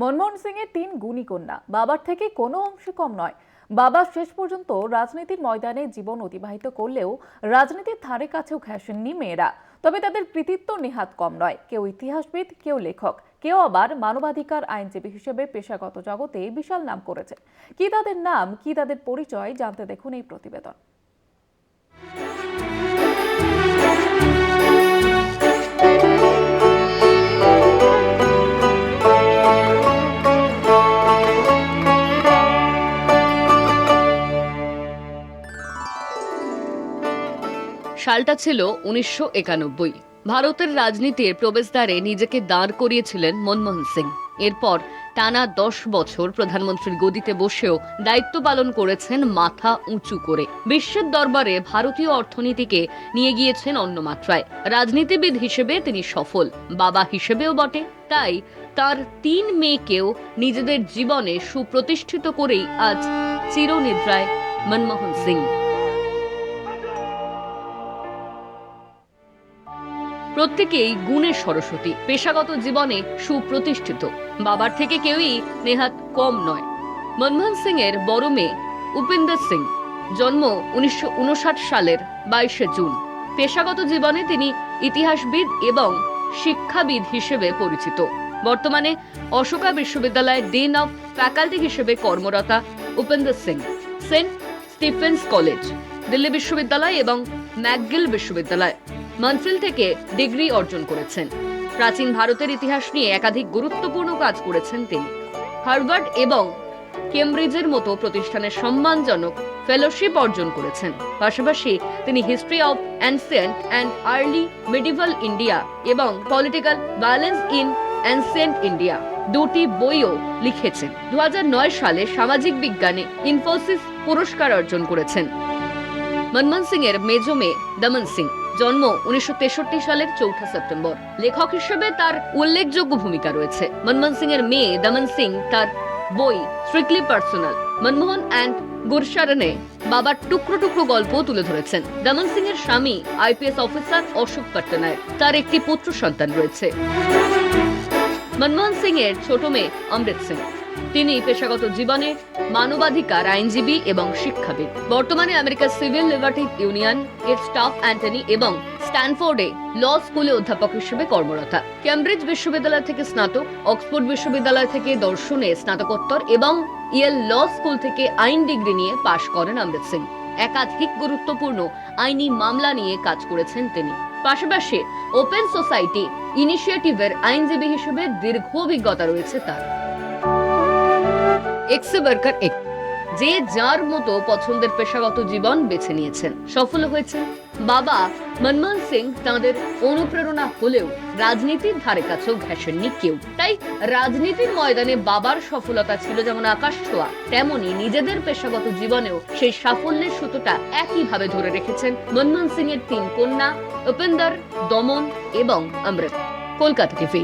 মনমোহন সিং এর 3 গুণী কন্যা, বাবার থেকে কোনো অংশে কম নয়। বাবা শেষ পর্যন্ত রাজনীতির ময়দানে জীবন অতিবাহিত করলেও রাজনীতির ধারে কাছেও ঘেঁষেননি মেয়েরা। তবে তাদের কৃতিত্ব নেহাত কম নয়। কেউ ইতিহাসবিদ, কেউ লেখক, কেউ আবার মানবাধিকার আইনজীবী হিসেবে পেশাগত জগতে বিশাল নাম করেছে। কি তাদের নাম, কি তাদের পরিচয়, জানতে দেখুন এই প্রতিবেদন। সালটা ছিল 1991। ভারতের রাজনীতির প্রবেশদ্বারে নিজেকে দাঁড় করিয়েছিলেন মনমোহন সিং। এরপর টানা 10 বছর প্রধানমন্ত্রীর গদিতে বসেও দায়িত্ব পালন করেছেন মাথা উঁচু করে। বিশ্বের দরবারে ভারতীয় অর্থনীতিকে নিয়ে গিয়েছেন অন্য মাত্রায়। রাজনীতিবিদ হিসেবে তিনি সফল, বাবা হিসেবেও বটে। তাই তার 3 মেয়েকেও নিজেদের জীবনে সুপ্রতিষ্ঠিত করেই আজ চিরনিদ্রায় মনমোহন সিং। প্রত্যেকেই গুণের সরস্বতী, পেশাগত জীবনে সুপ্রতিষ্ঠিত। বাবার থেকে কেউই নেহাত কম নয়। মনমোহন সিং এর বড় মেয়ে উপিন্দর সিং, জন্ম 1959 সালের 22শে জুন। পেশাগত জীবনে তিনি ইতিহাসবিদ এবং শিক্ষাবিদ হিসেবে পরিচিত। বর্তমানে অশোকা বিশ্ববিদ্যালয়ে ডিন অফ ফ্যাকাল্টি হিসেবে কর্মরতা Upinder Singh Saint Stephen's college, Delhi বিশ্ববিদ্যালয় এবং ম্যাকগিল বিশ্ববিদ্যালয়, মন্ট্রিল থেকে ডিগ্রি অর্জন করেছেন। প্রাচীন ভারতের ইতিহাস নিয়ে একাধিক গুরুত্বপূর্ণ কাজ করেছেন তিনি। হার্ভার্ড এবং কেমব্রিজের মতো প্রতিষ্ঠানের সম্মানজনক ফেলোশিপ অর্জন করেছেন। পাশাপাশি তিনি history of ancient and early medieval India এবং political violence in ancient India দুটি বইও লিখেছেন। 2009 সালে সামাজিক বিজ্ঞানে ইনফোসিস পুরস্কার অর্জন করেছেন। মনমোহন সিং এর মেজ মেয়ে দমন সিং, জন্ম 1963 সালের 4 সেপ্টেম্বর। লেখক হিসেবে তার উল্লেখযোগ্য ভূমিকা রয়েছে। মনমোহন সিং এর মেয়ে দমন সিং তার বই স্ট্রিক্টলি পার্সোনাল মনমোহন অ্যান্ড গুরশরণে বাবার টুকরো টুকরো গল্প তুলে ধরেছেন। দমন সিং এর স্বামী আইপিএস অফিসার অশোক পট্টনায়ক। তার একটি পুত্র সন্তান রয়েছে। মনমোহন সিং এর ছোট মেয়ে অমৃত সিং, তিনি পেশাগত জীবনে মানবাধিকার আইনজীবী এবং শিক্ষাবিদ। বর্তমানে আমেরিকার সিভিল লিবার্টি ইউনিয়ন এর স্টাফ অ্যাটর্নি এবং স্ট্যানফোর্ডে ল স্কুলে অধ্যাপক হিসেবে কর্মরত। কেমব্রিজ বিশ্ববিদ্যালয় থেকে স্নাতক, অক্সফোর্ড বিশ্ববিদ্যালয় থেকে দর্শনে স্নাতকোত্তর এবং ইয়েল ল স্কুল থেকে আইন ডিগ্রি নিয়ে পাশ করেন অমৃত সিং। একাধিক গুরুত্বপূর্ণ আইনি মামলা নিয়ে কাজ করেছেন তিনি। পাশাপাশি ওপেন সোসাইটি ইনিশিয়েটিভের আইনজীবী হিসেবে দীর্ঘ অভিজ্ঞতা রয়েছে তার। যে যার মতো পছন্দের পেশাগত জীবন বেছে নিয়েছেন, সফল হয়েছেন। বাবা মনমোহন সিং তাঁদের অনুপ্রেরণা হলেও রাজনীতির ধারে কাছেও ঘেঁষেননি কেউ। তাই রাজনীতির ময়দানে বাবার সফলতা ছিল যেমন আকাশ ছোঁয়া, তেমনি নিজেদের পেশাগত জীবনেও সেই সাফল্যের সুতোটা একইভাবে ধরে রেখেছেন মনমোহন সিং এর 3 কন্যা উপিন্দর, দমন এবং অমৃত। কলকাতা টিভি।